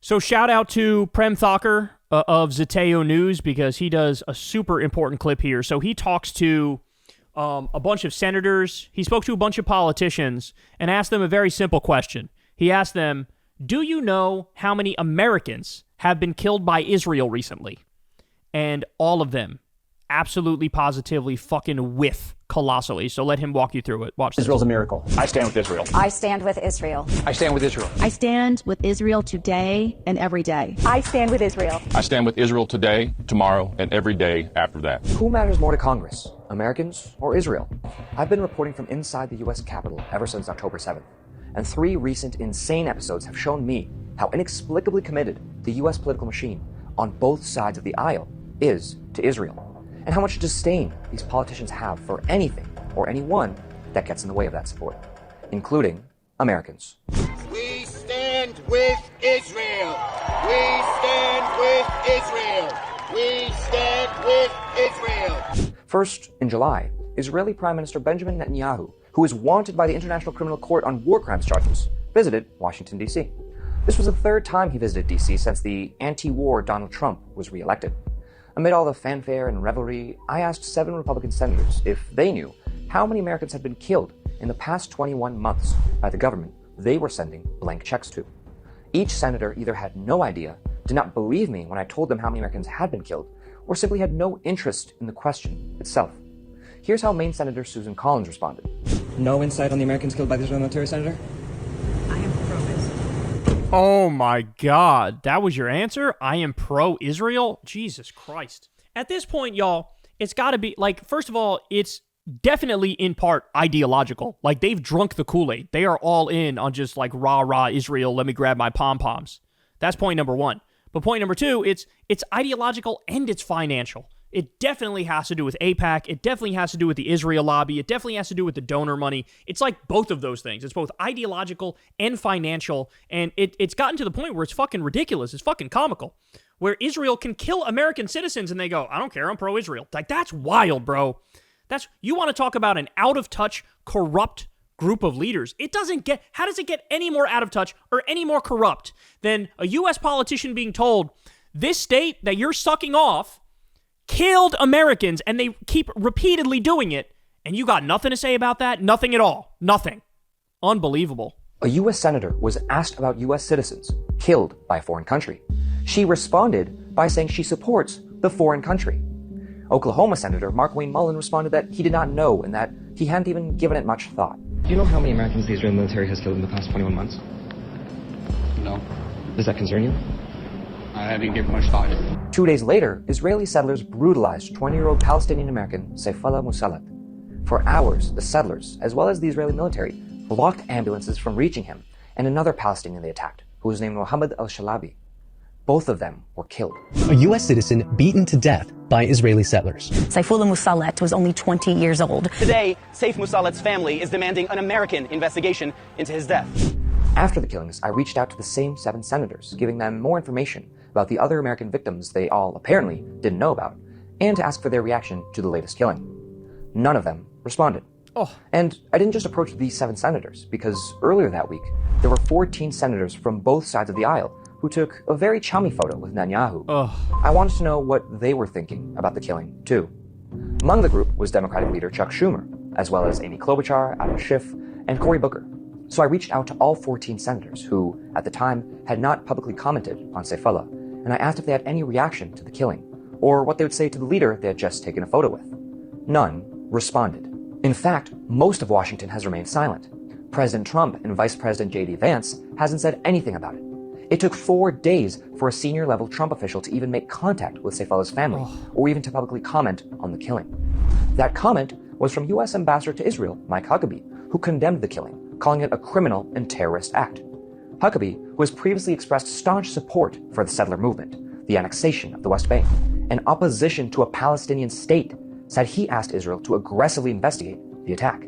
So shout out to Prem Thakur of Zeteo News, because he does a super important clip here. So he talks to a bunch of senators. He spoke to a bunch of politicians and asked them a very simple question. He asked them, do you know how many Americans have been killed by Israel recently? And all of them absolutely positively fucking whiff colossally. So let him walk you through it. Watch this. Israel's a miracle. I stand with Israel. I stand with Israel. I stand with Israel. I stand with Israel today and every day. I stand with Israel. I stand with Israel today, tomorrow, and every day after that. Who matters more to Congress, Americans or Israel? I've been reporting from inside the U.S. Capitol ever since October 7th, and 3 recent insane episodes have shown me how inexplicably committed the U.S. political machine on both sides of the aisle is to Israel, and how much disdain these politicians have for anything or anyone that gets in the way of that support, including Americans. We stand with Israel. We stand with Israel. We stand with Israel. First, in July, Israeli Prime Minister Benjamin Netanyahu, who is wanted by the International Criminal Court on war crimes charges, visited Washington, D.C. This was the 3rd time he visited D.C. since the anti-war Donald Trump was reelected. Amid all the fanfare and revelry, I asked 7 Republican senators if they knew how many Americans had been killed in the past 21 months by the government they were sending blank checks to. Each senator either had no idea, did not believe me when I told them how many Americans had been killed, or simply had no interest in the question itself. Here's how Maine Senator Susan Collins responded. No insight on the Americans killed by the Israeli military, Senator? I am pro-Israel. Oh my God. That was your answer? I am pro-Israel? Jesus Christ. At this point, y'all, it's got to be, like, first of all, it's definitely in part ideological. Like, they've drunk the Kool-Aid. They are all in on just like rah Israel, let me grab my pom-poms. That's point number 1. But point number 2, it's ideological and it's financial. It definitely has to do with AIPAC. It definitely has to do with the Israel lobby. It definitely has to do with the donor money. It's like both of those things. It's both ideological and financial. And it's gotten to the point where it's fucking ridiculous. It's fucking comical. Where Israel can kill American citizens and they go, I don't care, I'm pro-Israel. Like, that's wild, bro. You want to talk about an out-of-touch, corrupt group of leaders. How does it get any more out of touch or any more corrupt than a U.S. politician being told, this state that you're sucking off killed Americans, and they keep repeatedly doing it, and you got nothing to say about that? Nothing at all. Nothing. Unbelievable. A U.S. senator was asked about U.S. citizens killed by a foreign country. She responded by saying she supports the foreign country. Oklahoma Senator Mark Wayne Mullen responded that he did not know and that he hadn't even given it much thought. Do you know how many Americans the Israeli military has killed in the past 21 months? No, Does that concern you? I haven't given much thought. 2 days later, Israeli settlers brutalized 20-year-old Palestinian-American Sayfollah Musalat. For hours, the settlers, as well as the Israeli military, blocked ambulances from reaching him and another Palestinian they attacked, who was named Mohammed al-Shalabi. Both of them were killed. A U.S. citizen beaten to death by Israeli settlers. Sayfollah Musalat was only 20 years old. Today, Saif Musalat's family is demanding an American investigation into his death. After the killings, I reached out to the same 7 senators, giving them more information about the other American victims they all apparently didn't know about, and to ask for their reaction to the latest killing. None of them responded. And I didn't just approach these 7 senators, because earlier that week, there were 14 senators from both sides of the aisle who took a very chummy photo with Netanyahu. I wanted to know what they were thinking about the killing, too. Among the group was Democratic leader Chuck Schumer, as well as Amy Klobuchar, Adam Schiff, and Cory Booker. So I reached out to all 14 senators who, at the time, had not publicly commented on Sayfollah, and I asked if they had any reaction to the killing, or what they would say to the leader they had just taken a photo with. None responded. In fact, most of Washington has remained silent. President Trump and Vice President J.D. Vance hasn't said anything about it. It took 4 days for a senior-level Trump official to even make contact with Sayfollah's family, or even to publicly comment on the killing. That comment was from U.S. Ambassador to Israel, Mike Huckabee, who condemned the killing, calling it a criminal and terrorist act. Huckabee, who has previously expressed staunch support for the settler movement, the annexation of the West Bank, and opposition to a Palestinian state, said he asked Israel to aggressively investigate the attack.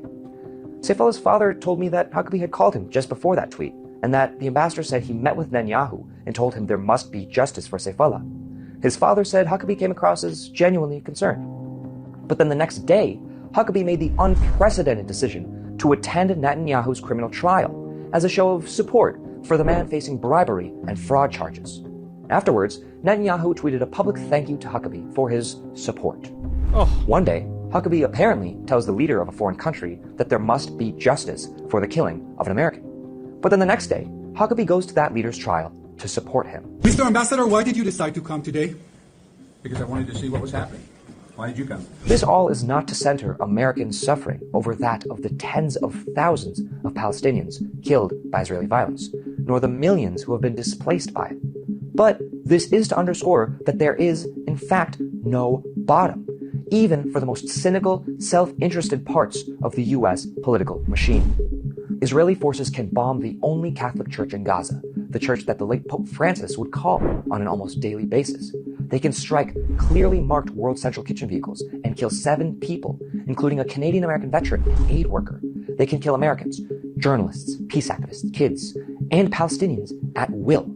Sayfollah's father told me that Huckabee had called him just before that tweet, and that the ambassador said he met with Netanyahu and told him there must be justice for Sayfollah. His father said Huckabee came across as genuinely concerned. But then the next day, Huckabee made the unprecedented decision to attend Netanyahu's criminal trial as a show of support for the man facing bribery and fraud charges. Afterwards, Netanyahu tweeted a public thank you to Huckabee for his support. One day, Huckabee apparently tells the leader of a foreign country that there must be justice for the killing of an American. But then the next day, Huckabee goes to that leader's trial to support him. Mr. Ambassador, why did you decide to come today? Because I wanted to see what was happening. Why did you come? This all is not to center American suffering over that of the tens of thousands of Palestinians killed by Israeli violence, nor the millions who have been displaced by it. But this is to underscore that there is, in fact, no bottom, even for the most cynical, self-interested parts of the U.S. political machine. Israeli forces can bomb the only Catholic church in Gaza, the church that the late Pope Francis would call on an almost daily basis. They can strike clearly marked World Central Kitchen vehicles and kill 7 people, including a Canadian-American veteran and aid worker. They can kill Americans, journalists, peace activists, kids, and Palestinians at will.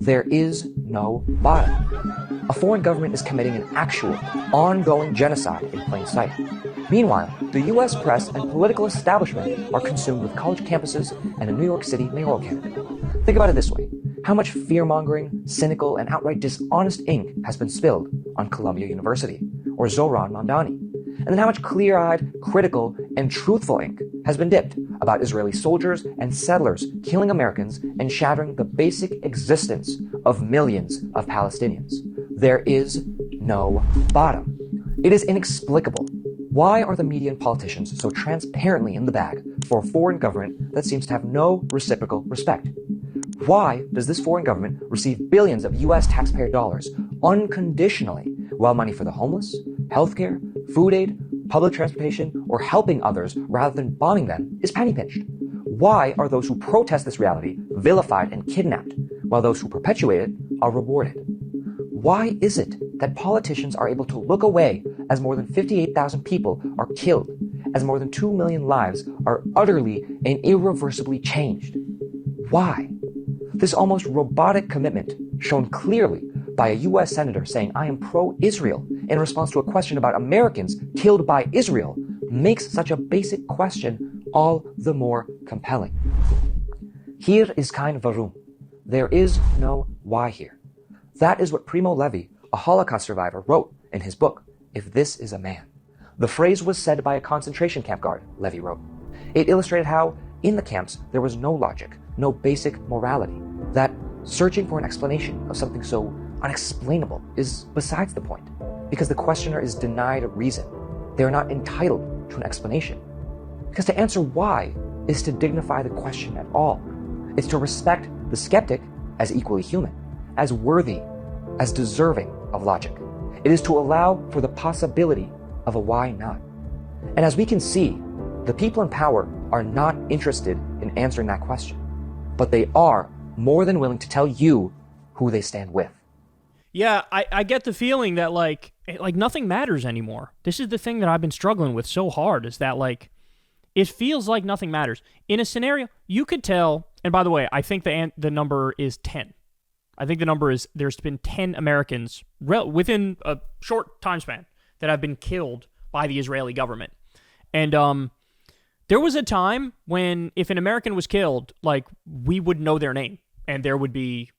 There is no bottom. A foreign government is committing an actual, ongoing genocide in plain sight. Meanwhile, the U.S. press and political establishment are consumed with college campuses and a New York City mayoral candidate. Think about it this way. How much fear-mongering, cynical, and outright dishonest ink has been spilled on Columbia University or Zohran Mamdani? And then how much clear-eyed, critical, and truthful ink has been dipped about Israeli soldiers and settlers killing Americans and shattering the basic existence of millions of Palestinians? There is no bottom. It is inexplicable. Why are the media and politicians so transparently in the bag for a foreign government that seems to have no reciprocal respect? Why does this foreign government receive billions of U.S. taxpayer dollars unconditionally, while money for the homeless, healthcare, food aid, public transportation, or helping others rather than bombing them is penny-pinched? Why are those who protest this reality vilified and kidnapped, while those who perpetuate it are rewarded? Why is it that politicians are able to look away as more than 58,000 people are killed, as more than 2 million lives are utterly and irreversibly changed? Why? This almost robotic commitment, shown clearly by a U.S. senator saying, "I am pro-Israel," in response to a question about Americans killed by Israel, makes such a basic question all the more compelling. Hier is kein Warum. There is no why here. That is what Primo Levi, a Holocaust survivor, wrote in his book, If This Is a Man. The phrase was said by a concentration camp guard, Levi wrote. It illustrated how, in the camps, there was no logic, no basic morality, that searching for an explanation of something so unexplainable is besides the point, because the questioner is denied a reason. They are not entitled to an explanation. Because to answer why is to dignify the question at all. It's to respect the skeptic as equally human, as worthy, as deserving of logic. It is to allow for the possibility of a why not. And as we can see, the people in power are not interested in answering that question, but they are more than willing to tell you who they stand with. Yeah, I get the feeling that like nothing matters anymore. This is the thing that I've been struggling with so hard, is that like it feels like nothing matters. In a scenario, you could tell, and by the way, I think the number is 10. I think the number is there's been 10 Americans within a short time span that have been killed by the Israeli government. And there was a time when if an American was killed, like we would know their name. And there would be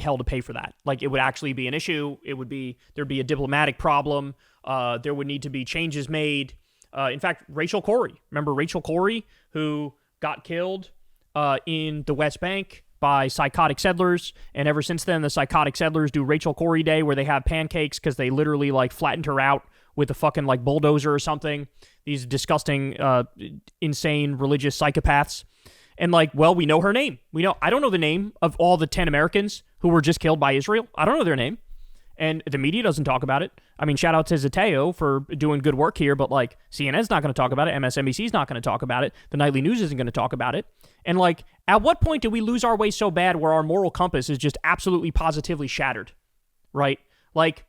hell to pay for that. Like it would actually be an issue. There'd be a diplomatic problem. There would need to be changes made. In fact, Rachel Corrie, remember Rachel Corrie, who got killed in the West Bank by psychotic settlers, and ever since then, the psychotic settlers do Rachel Corrie Day, where they have pancakes because they literally like flattened her out with a fucking like bulldozer or something. These disgusting, insane religious psychopaths. And like, well, we know her name. I don't know the name of all the 10 Americans who were just killed by Israel. I don't know their name. And the media doesn't talk about it. I mean, shout out to Zateo for doing good work here, but like CNN's not going to talk about it. MSNBC's not going to talk about it. The Nightly News isn't going to talk about it. And like, at what point do we lose our way so bad where our moral compass is just absolutely positively shattered? Right? Like,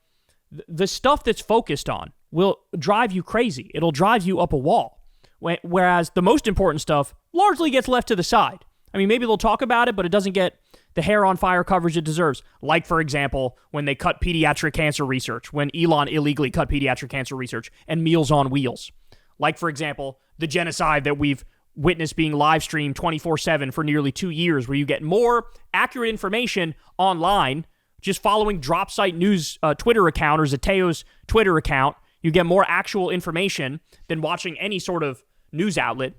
the stuff that's focused on will drive you crazy. It'll drive you up a wall. Whereas the most important stuff largely gets left to the side. I mean, maybe they'll talk about it, but it doesn't get the hair on fire coverage it deserves. Like, for example, when they cut pediatric cancer research, when Elon illegally cut pediatric cancer research and Meals on Wheels. Like, for example, the genocide that we've witnessed being live streamed 24/7 for nearly 2 years, where you get more accurate information online just following Drop Site News Twitter account or Zateo's Twitter account. You get more actual information than watching any sort of news outlet.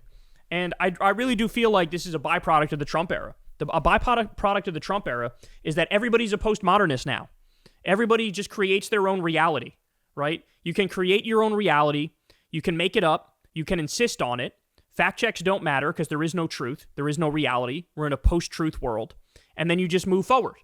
And I really do feel like this is a byproduct of the Trump era. A byproduct of the Trump era is that everybody's a postmodernist now. Everybody just creates their own reality, right? You can create your own reality. You can make it up. You can insist on it. Fact checks don't matter because there is no truth. There is no reality. We're in a post-truth world. And then you just move forward.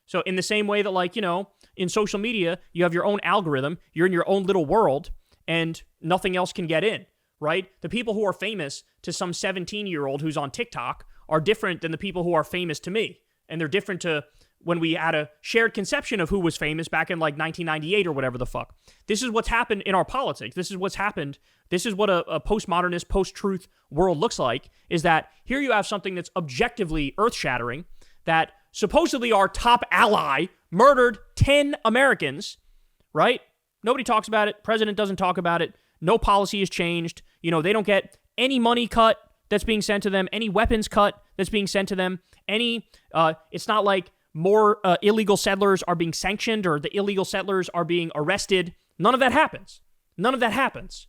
So in the same way that, like, you know, in social media, you have your own algorithm. You're in your own little world and nothing else can get in, right? The people who are famous to some 17-year-old who's on TikTok are different than the people who are famous to me. And they're different to when we had a shared conception of who was famous back in like 1998 or whatever the fuck. This is what's happened in our politics. This is what's happened. This is what a postmodernist, post-truth world looks like, is that here you have something that's objectively earth-shattering, that supposedly our top ally murdered 10 Americans, right? Nobody talks about it. President doesn't talk about it. No policy has changed. You know, they don't get any money cut that's being sent to them, any weapons cut that's being sent to them, it's not like more illegal settlers are being sanctioned or the illegal settlers are being arrested. None of that happens. None of that happens.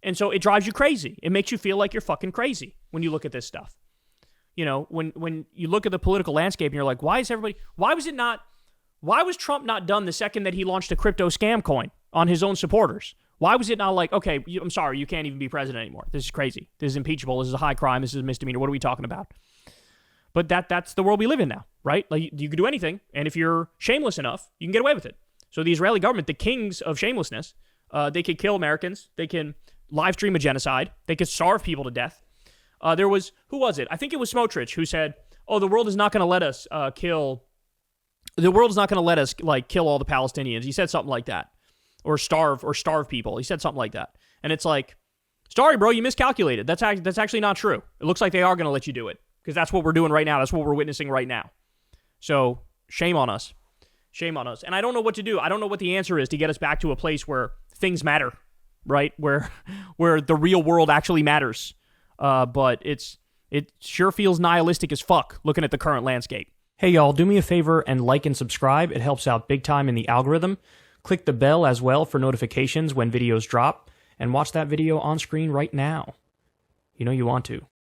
And so it drives you crazy. It makes you feel like you're fucking crazy when you look at this stuff. You know, when you look at the political landscape and you're like, why was Trump not done the second that he launched a crypto scam coin on his own supporters? Why was it not like, okay, I'm sorry, you can't even be president anymore. This is crazy. This is impeachable. This is a high crime. This is a misdemeanor. What are we talking about? But that's the world we live in now, right? Like, you can do anything, and if you're shameless enough, you can get away with it. So the Israeli government, the kings of shamelessness, they could kill Americans. They can live stream a genocide. They could starve people to death. Who was it? I think it was Smotrich who said, "Oh, the world is not going to let us kill all the Palestinians." He said something like that, or starve people. He said something like that, and it's like, sorry, bro, you miscalculated. That's actually not true. It looks like they are going to let you do it because that's what we're doing right now. That's what we're witnessing right now. So shame on us, And I don't know what to do. I don't know what the answer is to get us back to a place where things matter, right? Where the real world actually matters. But it sure feels nihilistic as fuck looking at the current landscape. Hey y'all, do me a favor and like and subscribe. It helps out big time in the algorithm. Click the bell as well for notifications when videos drop, and watch that video on screen right now. You know you want to.